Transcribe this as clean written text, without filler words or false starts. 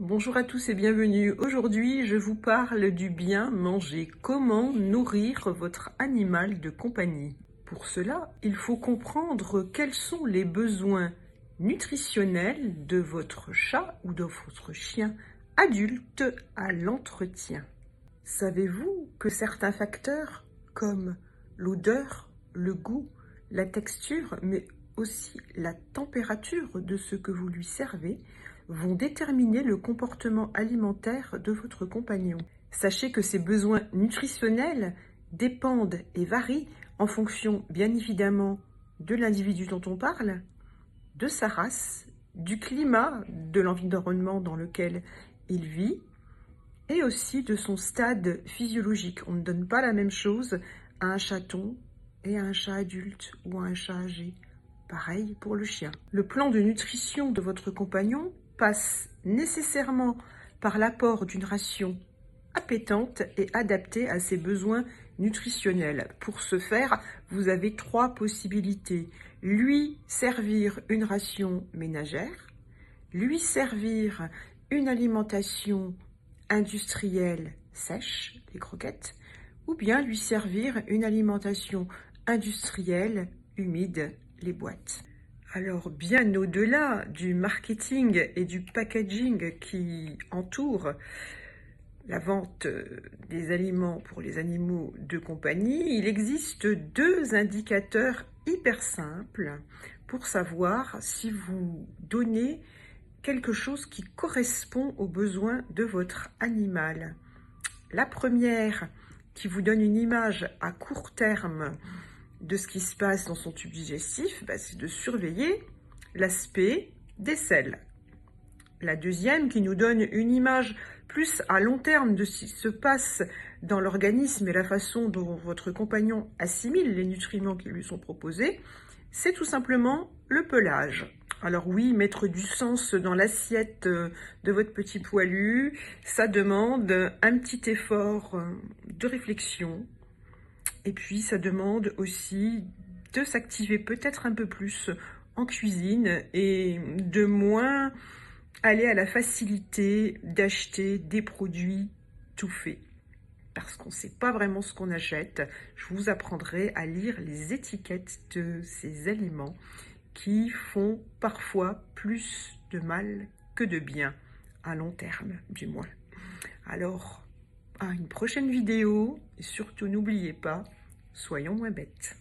Bonjour à tous et bienvenue. Aujourd'hui, je vous parle du bien manger. Comment nourrir votre animal de compagnie? Pour cela, il faut comprendre quels sont les besoins nutritionnels de votre chat ou de votre chien adulte à l'entretien. Savez-vous que certains facteurs comme l'odeur, le goût, la texture, mais aussi la température de ce que vous lui servez vont déterminer le comportement alimentaire de votre compagnon? Sachez que ces besoins nutritionnels dépendent et varient en fonction bien évidemment de l'individu dont on parle, de sa race, du climat, de l'environnement dans lequel il vit, et aussi de son stade physiologique. On ne donne pas la même chose à un chaton et à un chat adulte ou à un chat âgé. Pareil pour le chien. Le plan de nutrition de votre compagnon passe nécessairement par l'apport d'une ration appétante et adaptée à ses besoins nutritionnels. Pour ce faire, vous avez 3 possibilités. Lui servir une ration ménagère, lui servir une alimentation industrielle sèche, les croquettes, ou bien lui servir une alimentation industrielle humide, les boîtes. Alors, bien au-delà du marketing et du packaging qui entoure la vente des aliments pour les animaux de compagnie, il existe 2 indicateurs hyper simples pour savoir si vous donnez quelque chose qui correspond aux besoins de votre animal. La première, qui vous donne une image à court terme de ce qui se passe dans son tube digestif, c'est de surveiller l'aspect des selles. La deuxième, qui nous donne une image plus à long terme de ce qui se passe dans l'organisme et la façon dont votre compagnon assimile les nutriments qui lui sont proposés, c'est tout simplement le pelage. Alors oui, mettre du sens dans l'assiette de votre petit poilu, ça demande un petit effort de réflexion. Et puis ça demande aussi de s'activer peut-être un peu plus en cuisine et de moins aller à la facilité d'acheter des produits tout faits. Parce qu'on ne sait pas vraiment ce qu'on achète. Je vous apprendrai à lire les étiquettes de ces aliments qui font parfois plus de mal que de bien, à long terme du moins. Alors, à une prochaine vidéo, et surtout n'oubliez pas, soyons moins bêtes.